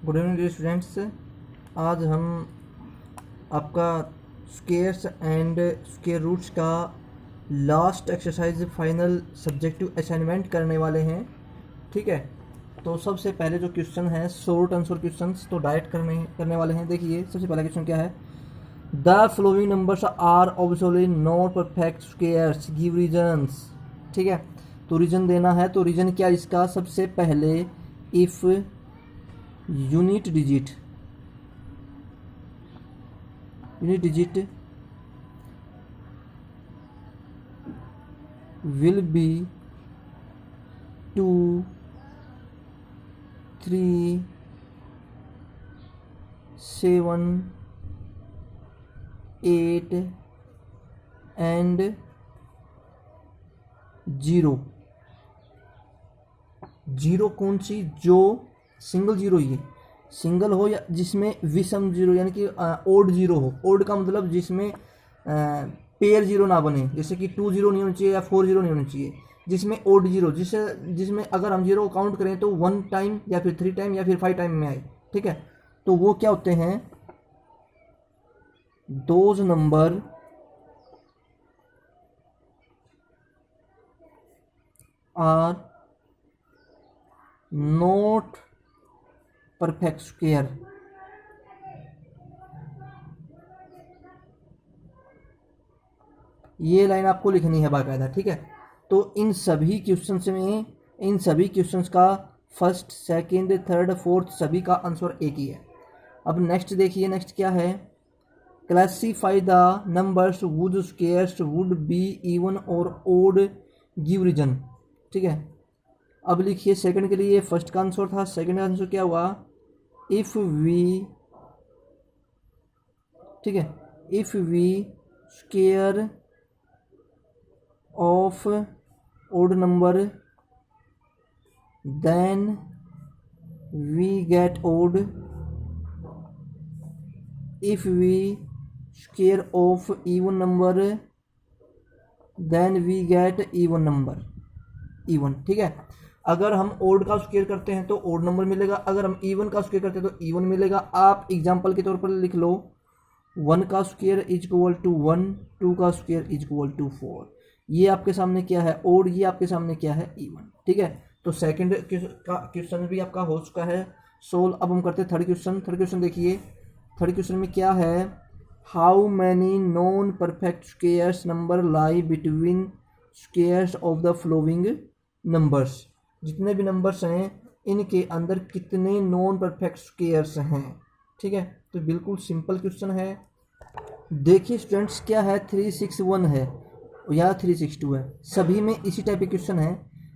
Good evening dear students. आज हम आपका स्क्वेयर्स एंड स्क्वेयर रूट्स का last exercise final subjective assignment करने वाले हैं। ठीक है, तो सबसे पहले जो क्वेश्चन है शॉर्ट आंसर क्वेश्चंस तो डायरेक्ट करने वाले हैं। देखिए सबसे पहला क्वेश्चन क्या है, the flowing numbers are obviously not perfect squares, give reasons. ठीक है, तो रीजन देना है। तो रीजन क्या इसका, सबसे पहले if unit digit will be 2, 3, 7, 8 and 0। Zero कौन सी, जो सिंगल जीरो, ये सिंगल हो या जिसमें विषम जीरो यानी कि ओड जीरो हो। ओड का मतलब जिसमें पेयर जीरो ना बने, जैसे कि 2 जीरो नहीं होना चाहिए या 4 जीरो नहीं होना चाहिए। जिसमें ओड जीरो, जिसमें अगर हम जीरो को काउंट करें तो 1 टाइम या फिर 3 टाइम या फिर 5 टाइम में आए। ठीक है, तो वो क्या होते हैं, those number are not perfect square. ये लाइन आपको लिखनी है बाकायदा। ठीक है, तो इन सभी क्वेश्चंस का फर्स्ट, सेकंड, थर्ड, फोर्थ सभी का आंसर एक ही है। अब नेक्स्ट देखिए, नेक्स्ट क्या है, classify the numbers would squares would be even और ओड, गिव रीजन। ठीक है, अब लिखिए सेकंड के लिए, फर्स्ट का आंसर था, सेकंड का आंसर क्या हुआ, इफ वी, ठीक है, if we square of odd number then we get odd, if we square of even number then we get even number, even। ठीक है, अगर हम ओड का स्क्वायर करते हैं तो ओड नंबर मिलेगा, अगर हम इवन का स्क्वायर करते हैं तो इवन मिलेगा। आप एग्जांपल के तौर पर लिख लो, 1 का स्क्वायर इज इक्वल टू 1, 2 का स्क्वायर इज इक्वल टू 4। ये आपके सामने क्या है, ओड, ये आपके सामने क्या है, इवन। ठीक है, तो सेकंड का क्वेश्चन भी आपका हो चुका है सोल्व। अब हम करते हैं थर्ड क्वेश्चन। थर्ड क्वेश्चन देखिए, थर्ड क्वेश्चन में क्या है, how many non perfect squares number lie between squares of the flowing numbers. जितने भी नंबर्स हैं इनके अंदर कितने नॉन परफेक्ट स्क्वेयर्स हैं। ठीक है, तो बिल्कुल सिंपल क्वेश्चन है। देखिए स्टूडेंट्स, क्या है, 361 है या 362 है, सभी में इसी टाइप के क्वेश्चन है।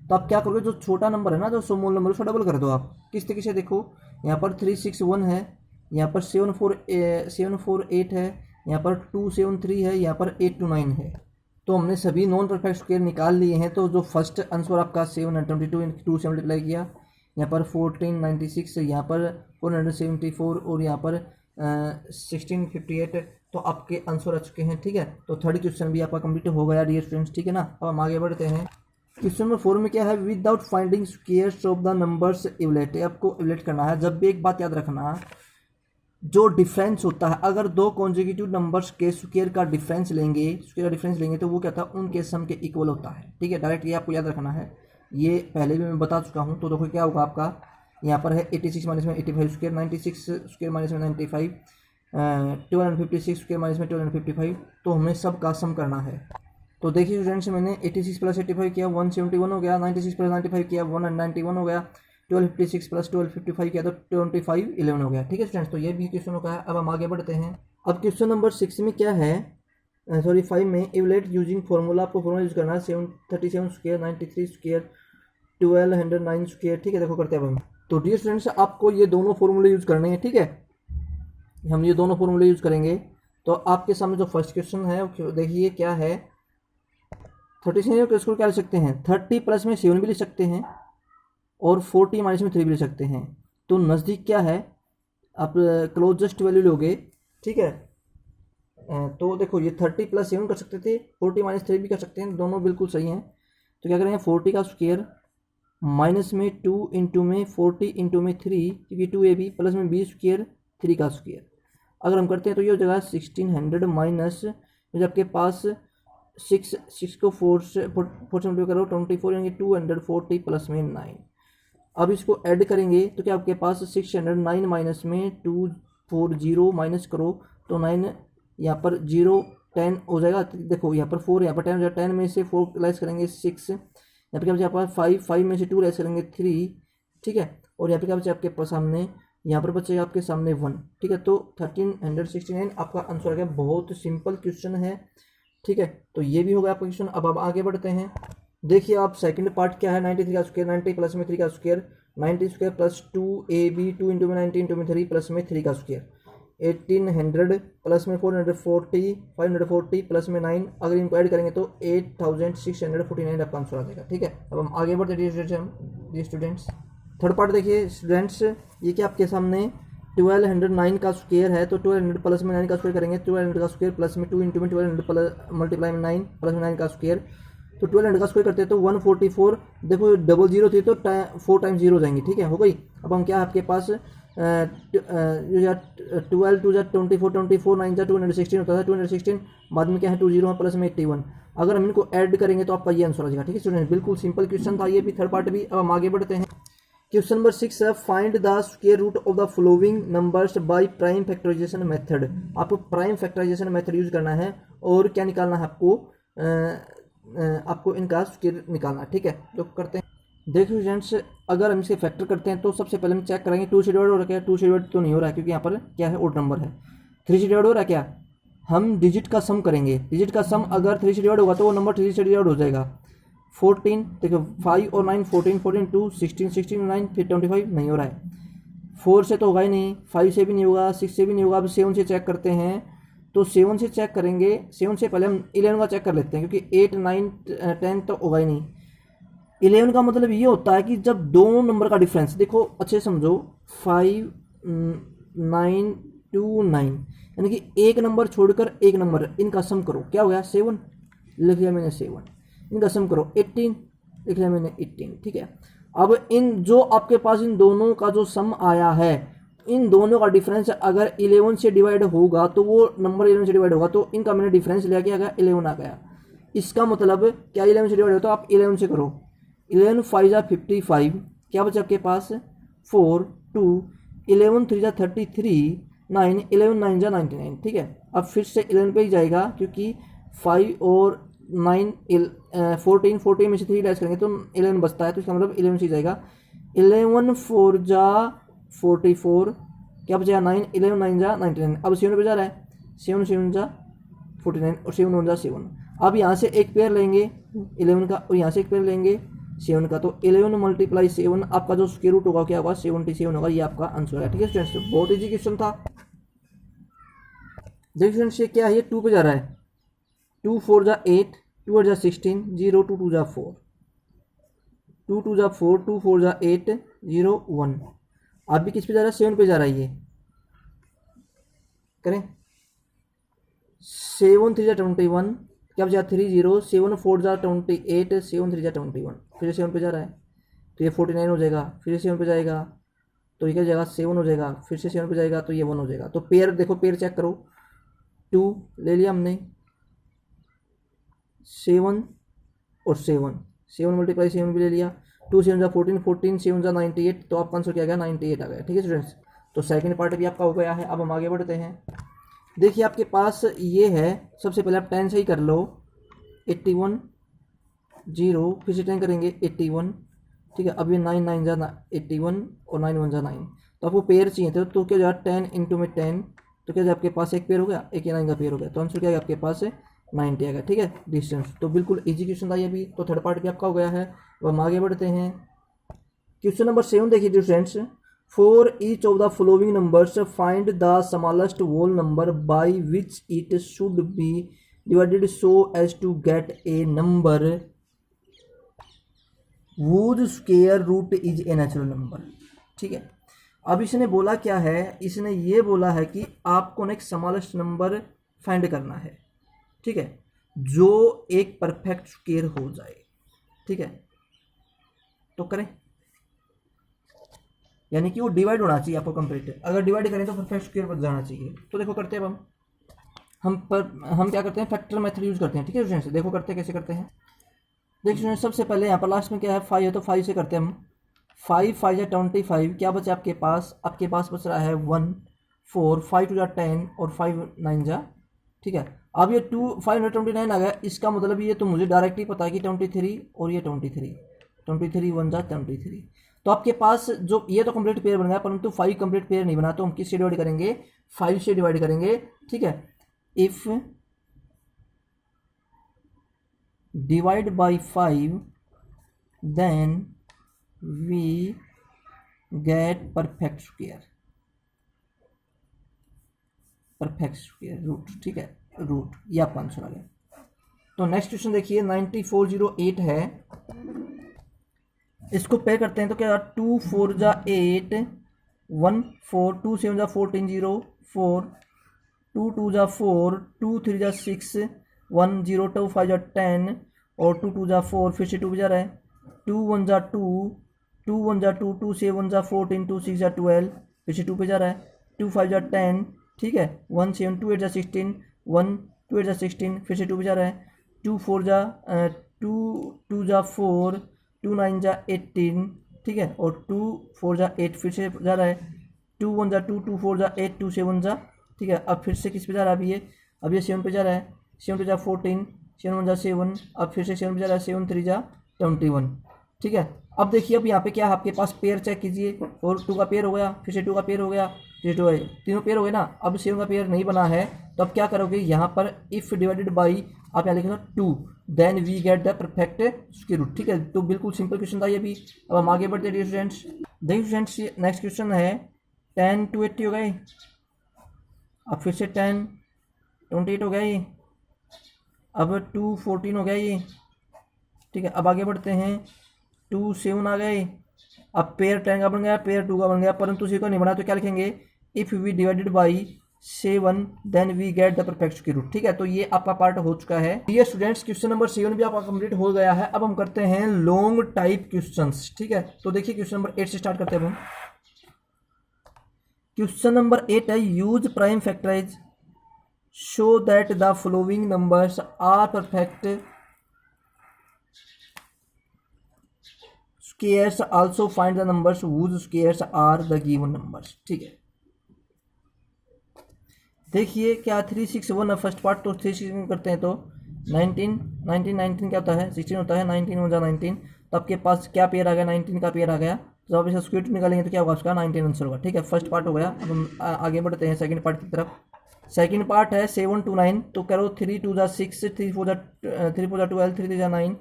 तो आप क्या करोगे, जो छोटा नंबर है ना, जो स्मॉल नंबर, उसको डबल कर दो आप। किस तरीके से, देखो यहाँ पर 361 है, यहाँ पर 748 है, यहाँ पर 273 है, यहाँ पर 829 है। तो हमने सभी नॉन परफेक्ट स्क्वायर निकाल लिए हैं। तो जो फर्स्ट आंसर आपका 722 2 से मल्टीप्लाई किया, यहाँ पर 1496, यहाँ पर 474 और यहाँ पर 1658, तो आपके आंसर आ चुके हैं। ठीक है, तो थर्ड क्वेश्चन भी आपका कंप्लीट हो गया डियर स्टूडेंट्स। ठीक है ना, अब हम आगे बढ़ते हैं। क्वेश्चन नंबर 4 में क्या है, without finding squares of the numbers evaluate. आपको इवलेट करना है। जब भी एक बात याद रखना, जो डिफरेंस होता है, अगर दो कॉन्जिक्यूटिव नंबर्स के स्क्वेयर का डिफरेंस लेंगे तो वो क्या था, उनके सम के इक्वल होता है। ठीक है, डायरेक्ट ये आपको याद रखना है, ये पहले भी मैं बता चुका हूँ। तो देखो क्या होगा आपका, यहाँ पर है 86 माइनस में 85 स्क्वेयर, 96 स्क्वेयर माइनस में 95, 1256 स्क्वेयर माइनस में 1255। तो हमें सब का सम करना है। तो देखिए स्टूडेंट्स, मैंने 86 प्लस 85 किया 171 हो गया, 96 प्लस 95 किया 191 हो गया, 1256 प्लस 1255 किया तो 2511 हो गया। ठीक है स्टूडेंट्स, तो ये भी क्वेश्चन होगा। अब हम आगे बढ़ते हैं। अब क्वेश्चन नंबर 6 में क्या है, 5 में, इवलेट यूजिंग फॉर्मूला। आपको फॉर्मूला यूज करना है, 737 स्क्वेयर, 93 स्क्वेयर, 1209 स्क्वेयर। ठीक है, देखो करते हैं अब हम। तो डियर स्टूडेंट्स, आपको ये दोनों फॉर्मूले यूज करने हैं। ठीक है, हम ये दोनों फॉर्मूले यूज करेंगे। तो आपके सामने जो फर्स्ट क्वेश्चन है देखिए क्या है, 37 को क्या लिख सकते हैं, 30 प्लस में 7 भी लिख सकते हैं और 40 माइनस में 3 भी लिख सकते हैं। तो नज़दीक क्या है, आप क्लोजेस्ट वैल्यू लोगे। ठीक है, तो देखो ये 30 प्लस 7 कर सकते थे, 40 माइनस 3 भी कर सकते हैं, दोनों बिल्कुल सही हैं। तो क्या करेंगे, 40 का स्क्वायर माइनस में 2 इंटू में 40 इंटू में 3 क्योंकि 2ab प्लस में b स्क्वायर 3 का स्क्वायर। अगर हम करते हैं तो ये हो जाएगा 1600 माइनस जो आपके पास 6 को 4 से मल्टीप्लाई करो 24 यानी 240 प्लस में 9। अब इसको ऐड करेंगे तो क्या आपके पास 609 माइनस में 240 माइनस करो तो 9 यहाँ पर 0 10 हो जाएगा। देखो यहाँ पर 4 यहाँ पर 10 हो जाएगा। 10 में से 4 लेस करेंगे 6, यहाँ पे क्या बचा आपका 5 में से 2 लेस करेंगे 3, ठीक है। और यहाँ पे क्या बचा आपके पास सामने, यहाँ पर बचेगा आपके सामने 1, ठीक है। तो 1369 आपका आंसर आ गया। बहुत सिंपल क्वेश्चन है, ठीक है। तो ये भी होगा आपका क्वेश्चन। अब आप आगे बढ़ते हैं। देखिए आप सेकंड पार्ट क्या है, 93 का स्क्वायर 90 प्लस में 3 का square 90 square plus 2ab 2 into में 90 इंटू में 3 प्लस में 3 का स्क्वायर 1800 प्लस में 440 540 प्लस में 9। अगर इनको ऐड करेंगे तो 8649 आपका आंसर आ जाएगा, ठीक है। अब हम आगे बढ़ते हैं स्टूडेंट्स। थर्ड पार्ट देखिए स्टूडेंट्स, ये क्या आपके सामने 1209 का स्क्वायर है तो 1200 प्लस में 9 का स्क्वायर करेंगे 1200 का स्क्वायर प्लस में 2 इंटू में 1200 प्लस मल्टीप्लाई में 9 प्लस में 9 का स्क्वायर। तो 1200 का स्क्वायर करते हैं तो 144, देखो डबल जीरो थी तो 4 टाइम्स जीरो हो जाएंगी, ठीक है, हो गई। अब हम क्या आपके पास 12 2 24 24 9 216 होता था 216, बाद में क्या है 20 प्लस में 81। अगर हम इनको ऐड करेंगे तो आपका ये आंसर आ जाएगा, ठीक है स्टूडेंट। बिल्कुल सिंपल क्वेश्चन था ये भी, थर्ड पार्ट भी। अब हम आगे बढ़ते हैं। क्वेश्चन नंबर 6 है, find the square root of the following numbers by prime factorization method. आपको प्राइम फैक्टराइजेशन मेथड यूज करना है और क्या निकालना है आपको इनका स्क्वायर निकालना है, ठीक है। तो करते हैं। देखिए स्टूडेंट्स, अगर हम इसे फैक्टर करते हैं तो सबसे पहले हम चेक करेंगे 2 से डिवाइड हो रहा है क्या। 2 से डिवाइड तो नहीं हो रहा है क्योंकि यहाँ पर क्या है ओड नंबर है। 3 से डिवाइड हो रहा है क्या, हम डिजिट का सम करेंगे। डिजिट का सम अगर 3 से डिवाइड होगा तो वो नंबर 3 से डिवाइड हो जाएगा। 14 देखो 5 और 9 14 14 2 16 16 9 फिर 25 नहीं हो रहा है। 4 से तो होगा ही नहीं, 5 से भी नहीं होगा, 6 से भी नहीं होगा। अब 7 से चेक करते हैं तो 7 से चेक करेंगे। 7 से पहले हम 11 का चेक कर लेते हैं क्योंकि 8 9 10 तो होगा ही नहीं। 11 का मतलब ये होता है कि जब दोनों नंबर का डिफरेंस, देखो अच्छे समझो 5 9 2 9 यानी कि एक नंबर छोड़कर एक नंबर, इनका सम करो, क्या हो गया 7, लिख लिया मैंने 7। इनका सम करो 18, लिख लिया मैंने 18, ठीक है। अब इन जो आपके पास इन दोनों का जो सम आया है, इन दोनों का डिफरेंस अगर 11 से डिवाइड होगा तो वो नंबर 11 से डिवाइड होगा, तो इनका मैंने डिफरेंस लिया कि अगर 11 आ गया। इसका मतलब क्या 11 से डिवाइड हो तो आप 11 से करो। 11 5 जा 55, क्या बचा आपके पास 4 2 11 3 जा 33 9 11 9 जा 99, ठीक है। अब फिर से 11 पे ही जाएगा क्योंकि 5 और 9 14 में से 3 लेस करेंगे तो 11 बचता है, तो इसका मतलब 11 से जाएगा। 11 4 जा 44, क्या बचेगा 9 11 9 जा 99। अब 7 पे जा रहा है, 7 7 जा 49 और 7 1 जा 7। अब यहाँ से एक पेयर लेंगे 11 का और यहाँ से एक पेयर लेंगे 7 का, तो 11 मल्टीप्लाई 7 आपका जो स्क्वायर रूट होगा क्या होगा 77 होगा। ये आपका आंसर है, ठीक है स्टूडेंट्स। बहुत इजी क्वेश्चन था। देखिए स्टूडेंट्स ये क्या है, ये 2 पे जा रहा है। 2 4 जा 8 2 8 जा 16 0 2 2 जा 4 2 2 जा 4 2 4 जा 8 0 1। आप भी किस पे जा रहा है 7 पे जा रहा है। ये करें 7 3 जा 21, क्या बचा 3 0 7 4 जा 28 7 3 जा 21, फिर 7 पे जा रहा है तो ये 49 हो जाएगा। फिर 7 पे जाएगा तो ये क्या जाएगा 7 हो जाएगा। फिर से 7 पे जाएगा तो ये 1 हो जाएगा। तो पेयर देखो, पेयर चेक करो, 2 ले लिया हमने 7 और 7 मल्टीप्लाई 7 भी ले लिया। 2 7 जा 14 14 7 जा 98, तो आपका आंसर क्या आ गया 98 आ गया, ठीक है स्टूडेंट्स। तो सेकंड पार्ट भी आपका हो गया है। अब हम आगे बढ़ते हैं। देखिए आपके पास ये है, सबसे पहले आप 10 से ही कर लो 81 0, फिर से 10 करेंगे 81, ठीक है। अब ये 9 9 जा 81 और 9 1 जा 9, तो आपको पेयर चाहिए थे तो क्या जाए 10 इंटू में 10, तो क्या आपके पास एक पेयर हो गया, एक 9 का पेयर हो गया, तो आंसर क्या है आपके पास 90 आएगा, ठीक है डिस्टेंस। तो बिल्कुल इजी क्वेश्चन था ये भी। तो थर्ड पार्ट भी आपका हो गया है। अब हम आगे बढ़ते हैं। क्वेश्चन नंबर 7 देखिए students, for each of the following numbers find the smallest whole number by which it should be divided so as to get a number whose square root is a natural number, ठीक है। अब इसने बोला क्या है, इसने ये बोला है कि आपको एक स्मॉलेस्ट नंबर फाइंड करना है, ठीक है, जो एक परफेक्ट स्क्वायर हो जाए, ठीक है। तो करें, यानी कि वो डिवाइड होना चाहिए आपको कंप्लीट। अगर डिवाइड करें तो परफेक्ट स्क्वायर बन जाना चाहिए। तो देखो करते हैं अब हम क्या करते हैं, फैक्टर मेथड यूज करते हैं। ठीक है स्टूडेंट्स, देखो करते हैं कैसे करते हैं। देखिए स्टूडेंट्स, सबसे पहले यहाँ पर लास्ट में क्या है, 5 है, तो 5 से करते हैं हम। 5 5 या 25, क्या बचा आपके पास बच रहा है 1 4, 5 2 10 और 5 9 जा। ठीक है, अब ये 529 आ गया, इसका मतलब ये तो मुझे डायरेक्ट ही पता है कि 23 और ये 23 1 जा 23। तो आपके पास जो ये तो कंप्लीट पेयर बन गया, परंतु 5 कंप्लीट पेयर नहीं बना, तो हम किससे डिवाइड करेंगे, 5 से डिवाइड करेंगे। ठीक है, if divide by 5 then we get perfect square root. ठीक है, रूट, ये आपका आंसर आ गया। तो नेक्स्ट क्वेश्चन देखिए, 9408 है, इसको पे करते हैं। तो क्या 2 4 जा 8 1 4 2 7 जा 14 0 4 2 2 जा 4 2 3 जा 6 1 0 2 5 जा 10 और 2 2 जा 4, फिर से 2 बजा रहा है। 2 1 जा 2 2 1 जा 2 2 7 जा 14 2 6 जा 12, फिर से 2 पे जा रहा है। 2 5 जा 10, ठीक है, 1 7 2 8 जा 16 1 2 8 जा 16, फिर से 2 पे जा रहा है। 2 4 जा 2 2 जा 4 2 9 जा 18, ठीक है, और 2 4 जा 8, फिर से जा रहा है। 2 1 जा 2 2 4 जा 8 2 7 जा, ठीक है, अब फिर से किस पे जा रहा है, अब ये 7 पे जा रहा है। 7 जा 14 7 1 जा 7, अब फिर से 7 पे जा रहा है। 7 3 जा 21, ठीक है। अब देखिए, अब यहाँ पे क्या है आपके पास, पेयर चेक कीजिए, और 2 का पेयर हो गया, फिर से 2 का पेयर हो गया, फिर 2 है, तीनों पेयर हो गए ना। अब 7 का पेयर नहीं बना है, तो अब क्या करोगे, यहाँ पर इफ डिवाइडेड बाई आप यहाँ लिखेंगे 2 then we get the perfect square root. ठीक है, तो बिल्कुल सिंपल क्वेश्चन था ये भी। अब हम आगे बढ़ते हैं स्टूडेंट्स। देखिए स्टूडेंट्स, नेक्स्ट क्वेश्चन है 10 to 80 हो गए, अब फिर से 10 28 हो गया ये, अब 2 14 हो गया ये, ठीक है। अब आगे बढ़ते हैं, 2 7 आ गए, अब पेयर 10 का बन गया, पेयर 2 का बन गया, परंतु उसी को नहीं बना, तो क्या लिखेंगे, if we divided by 7 then we get the perfect square root. ठीक है, तो ये आपका पार्ट हो चुका है। ये स्टूडेंट्स क्वेश्चन नंबर 7 भी आपका कंप्लीट हो गया है। अब हम करते हैं लॉन्ग टाइप क्वेश्चंस। ठीक है, तो देखिए क्वेश्चन नंबर 8 से स्टार्ट करते हैं हम। क्वेश्चन नंबर 8 है, use prime factorize show that the following numbers are perfect squares, also find the numbers whose squares are the given numbers. ठीक है, देखिए क्या 3 6 1 है फर्स्ट पार्ट, तो 3 6 करते हैं तो 19 19 19 क्या होता है, 16 होता है, 19 हो जा 19, तो आपके पास क्या पेयर आ गया, 19 का पेयर आ गया, तो आप इसका स्क्वायर रूट निकालेंगे तो क्या होगा, उसका 19 आंसर होगा। ठीक है, फर्स्ट पार्ट हो गया। अब हम आगे बढ़ते हैं सेकंड पार्ट की तरफ। सेकंड पार्ट है 7 2 9, तो करो 3 2 जा 6 3 4 जा 12 3 3 जा 9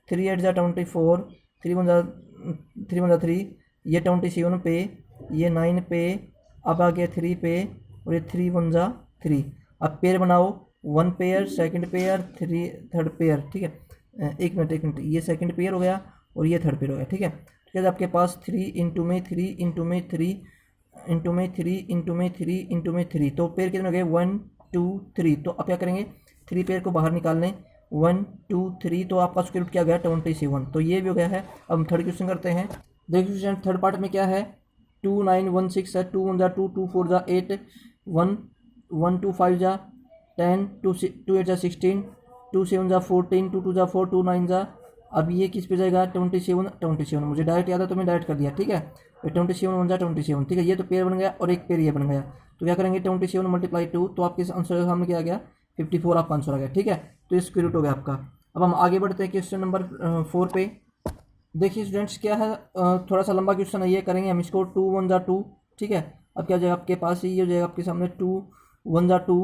3 8 जा 24 3 1 जा 3, ये 27 पे, ये 9 पे, अब आ गया 3 पे, और ये 3 1 जा 3। अब पेयर बनाओ, 1 pair, second pair, 3 third pair. ठीक है, एक मिनट, ये सेकंड पेयर हो गया और ये थर्ड पेयर हो गया। ठीक है, ठीक है, आपके पास 3 इंटू में 3 इंटू में 3 इंटू में 3 इंटू में 3 इंटू में 3, तो पेयर कितने हो गए, 1 2 3। तो अब क्या करेंगे, 3 पेयर को बाहर निकाल लें, 1 2 3, तो आपका स्क्वायर रूट क्या गया, 27। तो ये भी हो गया है। अब हम थर्ड क्वेश्चन करते हैं। देखिए थर्ड पार्ट में क्या है, 2 9 1 6 है, 2 1 जा 2 2 4 जा 8 1 1 2 5 जा 10 2 8 जा 16 2 7 जा 14 2 2 जा 4 2 9 जा। अब ये किस पे जाएगा, 27 मुझे डायरेक्ट याद है तो मैं डायरेक्ट कर दिया। ठीक है, 27 1 जा 27। ठीक है, ये तो पेयर बन गया और एक पेयर ये बन गया, तो क्या करेंगे 27 मल्टीप्लाई 2, तो आपके आंसर के सामने क्या आ गया, 54 आपका आंसर आ गया। ठीक है, तो ये स्क्वायर रूट हो गया आपका। अब हम आगे बढ़ते हैं क्वेश्चन नंबर 4 पे। देखिए स्टूडेंट्स क्या है, थोड़ा सा लंबा क्वेश्चन है, ये करेंगे हम इसको 2 1 जा 2। ठीक है, अब क्या हो जाएगा आपके पास, ये हो जाएगा आपके सामने 2 1 जा 2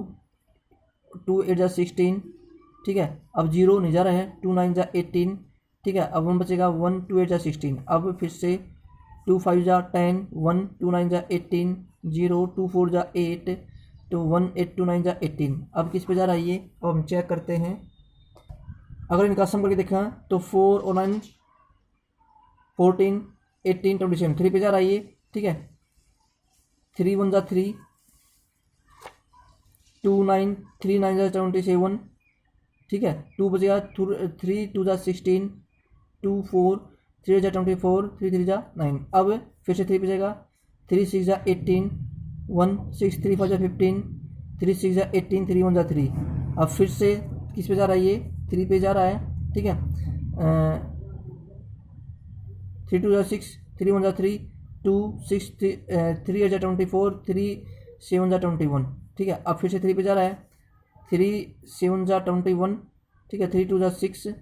2 8 जा 16। ठीक है, अब 0 नहीं जा रहा है, 2 9 जा 18। ठीक है, अब हम बचेगा 1 2 8 जा 16। अब फिर से 2 5 जा 10 1 2 9 जा 18 0 2 4 जा 8, तो 1 8 2 9 जा 18। अब किस पे जा रहा है ये, अब हम चेक करते हैं। अगर इनका सम करके देखा तो 4 और 9 14 18 27, 3 पे जा रहा है ये। ठीक है, 3 1 जा 3 2 9 3 9 जा 27। ठीक है, 2 बचेगा, 3 2 जा 16 2 4 3 जा 24, 3 3 जा 9। अब फिर से 3 पे जाएगा, 3 6 जा 18, 1 6 3 5 जा 15, 3 6 जा 18, 3 1 जा 3। अब फिर से किस पे जा रहा है, ये 3 पे जा रहा है, ठीक है। 3 2 जा 6, 3 1 जा 3, 2 6 3 जा 24, 3 7 जा 21, ठीक है। अब फिर से 3 पे जा रहा है, 3 7 जा 21, ठीक है। 3 2 जा 6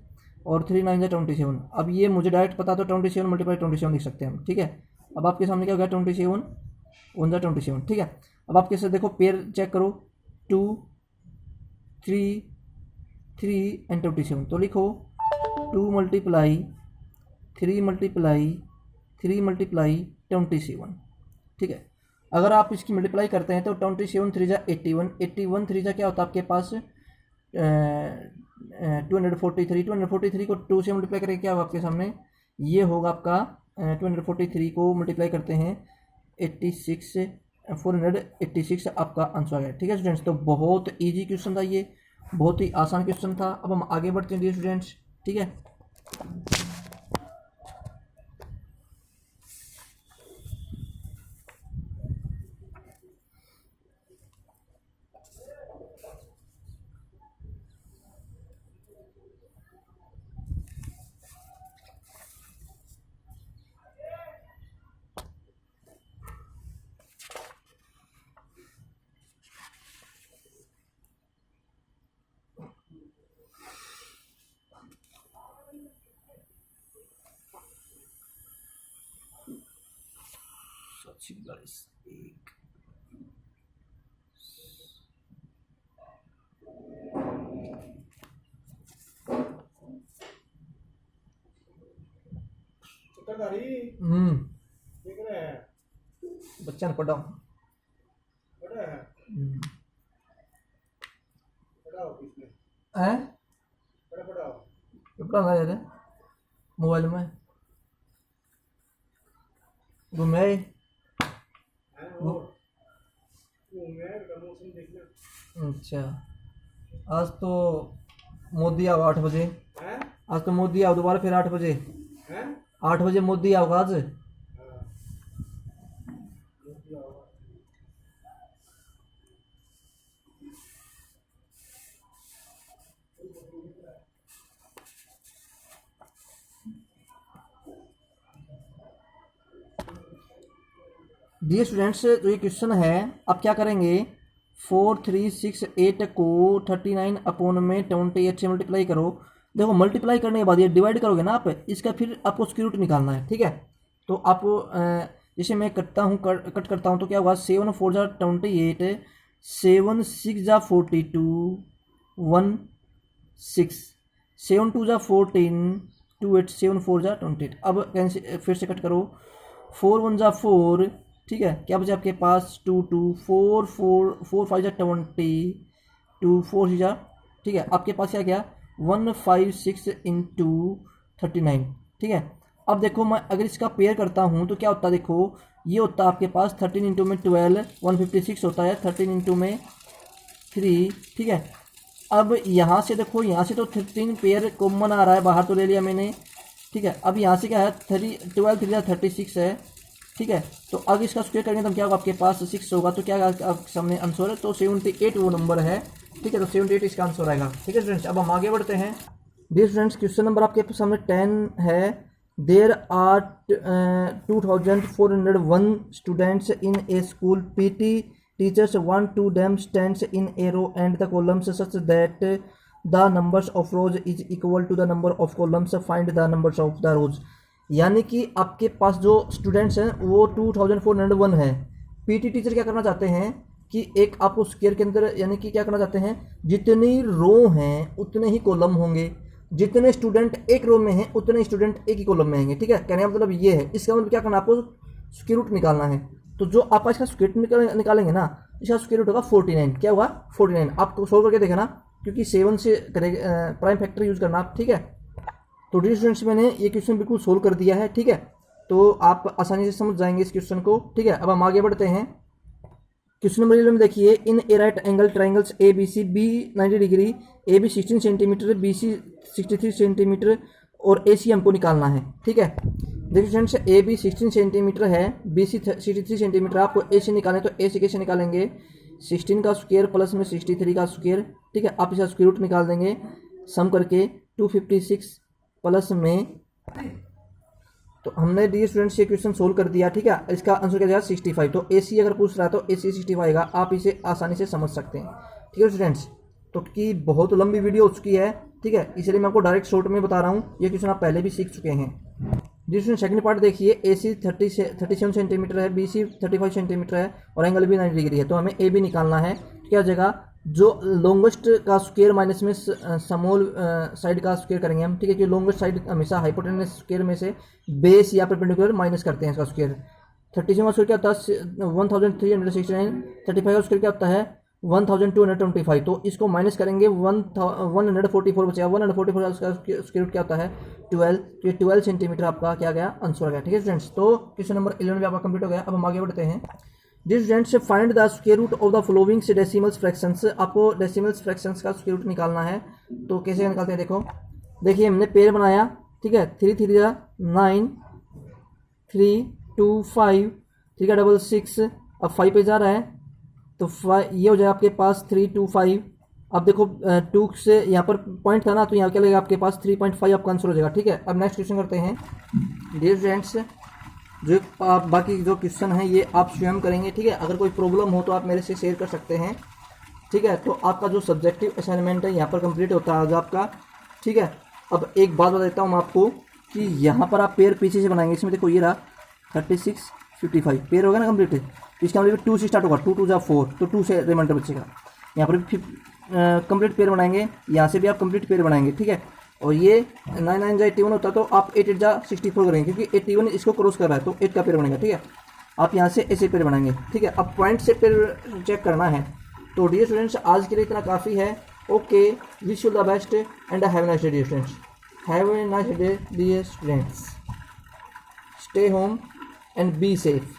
और 3 9 जा 27। अब ये मुझे डायरेक्ट पता तो 27 मल्टीप्लाई 27 लिख सकते हैं हम, ठीक है। अब आपके सामने क्या हो गया, 27 1 जा 27, ठीक है। अब आपके साथ देखो पेयर चेक करो, 2 3 3 एंड 27। तो लिखो 2 मल्टीप्लाई 3 मल्टीप्लाई 3 मल्टीप्लाई 27, ठीक है। अगर आप इसकी मल्टीप्लाई करते हैं तो 27 3 जा 81, 81 3 जा क्या होता है आपके पास 243, 243 को 2 से मल्टीप्लाई करके क्या होगा आपके सामने, ये होगा आपका 243 को मल्टीप्लाई करते हैं 86, 486 आपका आंसर आ गया, ठीक है स्टूडेंट्स। तो बहुत इजी क्वेश्चन था ये, बहुत ही आसान क्वेश्चन था। अब हम आगे बढ़ते हैं स्टूडेंट्स, ठीक है। बच्चा ने पढ़ा पढ़ा यार मोबाइल में घूमे अच्छा। आज तो मोदी आओ 8 बजे, आज तो मोदी आओ दोबारा फिर 8 बजे, 8 बजे मोदी आओगा आज। डियर स्टूडेंट्स, तो ये क्वेश्चन है, अब क्या करेंगे 4 3 6 8 को 39 अपॉन में 28 से मल्टीप्लाई करो। देखो मल्टीप्लाई करने के बाद ये डिवाइड करोगे ना आप, इसका फिर आपको स्क्वायर रूट निकालना है, ठीक है। तो आप जैसे मैं करता हूँ कट करता हूँ तो क्या होगा 7 4 जा 28, 7 6 जा 42, 1 6, 7 2 जा 14, 2 8, 7 4 जा 28। अब कैंसिल फिर से कट करो, 4 1 जा 4, ठीक है। क्या बचा आपके पास 2 2, 4 4 4 5 जा 20, 2 4 6 जा, ठीक है। आपके पास क्या गया 156 इंटू 39, ठीक है। अब देखो मैं अगर इसका पेयर करता हूँ तो क्या होता है, देखो ये होता है आपके पास 13 इंटू में 12 156 होता है, 13 इंटू में 3, ठीक है। अब यहाँ से देखो, यहाँ से तो 13 पेयर कॉमन आ रहा है, बाहर तो ले लिया मैंने, ठीक है। अब यहाँ से क्या है 12 3 36 है, ठीक है। तो अब इसका स्क्वायर करेंगे तो क्या होगा आपके पास 6 होगा, तो क्या आपके सामने आंसर है, तो 78 वो नंबर है, ठीक है। तो 78 इसका आंसर आएगा, ठीक है स्टूडेंट्स। अब हम आगे बढ़ते हैं। डियर स्टूडेंट्स, क्वेश्चन नंबर आपके सामने 10 है। There are 2401 students in a school, PT teachers want to them stands in a row and the columns such that the numbers of rows is equal to the number of columns, find the numbers of the rows। यानी कि आपके पास जो students हैं वो 2401 है। PT teacher क्या करना चाहते हैं कि एक आपको स्क्वायर के अंदर, यानी कि क्या करना चाहते हैं, जितनी रो हैं उतने ही कॉलम होंगे, जितने स्टूडेंट एक रो में हैं उतने स्टूडेंट एक ही कॉलम में होंगे, ठीक है। कहने का मतलब ये है, इसका मतलब क्या करना, आपको स्क्वायर रूट निकालना है। तो जो आप इसका स्क्वायर रूट निकालेंगे ना, इसका स्क्वायर रूट होगा 49। क्या होगा 49। आपको सोल्व करके देखना, क्योंकि 7 से करेगा प्राइम फैक्टर यूज करना आप, ठीक है। तो डियर स्टूडेंट्स, मैंने ये क्वेश्चन बिल्कुल सोल्व कर दिया है, ठीक है। तो आप आसानी से समझ जाएंगे इस क्वेश्चन को, ठीक है। अब हम आगे बढ़ते हैं। क्वेश्चन नंबर 11 में देखिए, in a right angle triangles A B C, B 90 degree, A B 16 centimetre, B C 63 centimetre और ए सी हमको निकालना है, ठीक है। देखिए स्टूडेंट्स, ए बी 16 सेंटीमीटर है, बी सी 63 सेंटीमीटर, आपको ए सी निकालें तो ए सी कैसे निकालेंगे, 16 का स्क्वायर प्लस में 63 का स्क्वायर, ठीक है। आप इसका स्क्वायर रूट निकाल देंगे सम करके 256 प्लस में, तो हमने डी स्टूडेंट्स ये क्वेश्चन सोल्व कर दिया, ठीक है। इसका आंसर क्या जाएगा 65। तो ए सी अगर पूछ रहा है तो ए सी 65 आएगा, आप इसे आसानी से समझ सकते हैं, ठीक है स्टूडेंट्स। तो की बहुत लंबी वीडियो हो चुकी है, ठीक है, इसलिए मैं आपको डायरेक्ट शॉर्ट में बता रहा हूँ, ये क्वेश्चन आप पहले भी सीख चुके हैं। जी स्टूडेंट, सेकंड पार्ट देखिए, ए सी 37 सेंटीमीटर है, बी सी 35 सेंटीमीटर है और एंगल भी 90 डिग्री है। तो हमें ए बी निकालना है, क्या जगह जो लॉन्गेस्ट का स्क्वायर माइनस में स्मॉल साइड का स्क्वायर करेंगे हम, ठीक है, क्योंकि लॉन्गेस्ट साइड हमेशा हाइपोटेनस स्क्वायर में से बेस या परपेंडिकुलर माइनस करते हैं इसका स्क्वायर। 37 का स्क्वायर क्या होता है 1369, 35 का स्क्वायर क्या होता है 1225। तो इसको माइनस करेंगे 144 बचेगा, 144 का स्क्वायर रूट क्या होता है 12। तो ये 12 सेंटीमीटर आपका क्या गया आंसर आ गया, ठीक है स्टूडेंट्स। तो क्वेश्चन नंबर 11 भी आपका कंप्लीट हो गया। अब हम आगे बढ़ते हैं। जी students, find the square root of the following decimals fractions. आपको डेसिमल्स फ्रैक्शंस का स्क्वायर रूट निकालना है, तो कैसे निकालते हैं देखो। देखिए हमने पेयर बनाया, ठीक है, 3 3 9, 3 2 5, ठीक है, डबल 6, अब 5 पे जा रहा है तो 5 ये हो जाएगा आपके पास 3 2 5। अब देखो 2 से यहाँ पर पॉइंट था ना, तो यहाँ क्या लगेगा आपके पास 3.5 आपका आंसर हो जाएगा, ठीक है। अब नेक्स्ट क्वेश्चन करते हैं। डियर स्टूडेंट्स, जो आप बाकी जो क्वेश्चन है ये आप स्वयं करेंगे, ठीक है। अगर कोई प्रॉब्लम हो तो आप मेरे से शेयर कर सकते हैं, ठीक है। तो आपका जो सब्जेक्टिव असाइनमेंट है यहाँ पर कंप्लीट होता है आज आपका, ठीक है। अब एक बात बता देता हूँ मैं आपको कि यहाँ पर आप पेयर पीछे से बनाएंगे। इसमें देखो ये रहा 36 55 पेयर होगा ना कंप्लीट, इसका मतलब 2 से स्टार्ट होगा, 2 2 जा 4, तो 2 से रिमाइंडर बचेगा। यहाँ पर भी कंप्लीट पेयर बनाएंगे, यहाँ से भी आप कंप्लीट पेयर बनाएंगे, ठीक है। और ये 9 9 जा 81 होता है, तो आप 8 8 जा 64 करेंगे, क्योंकि 81 इसको क्रॉस कर रहा है, तो 8 का पेयर बनेगा, ठीक है। आप यहाँ से ऐसे पेयर बनाएंगे, ठीक है। अब पॉइंट से पेयर चेक करना है। तो डियर स्टूडेंट्स, आज के लिए इतना काफ़ी है। Okay, wish you the best and have a nice day dear students. Have a nice day dear students. Stay home and be safe.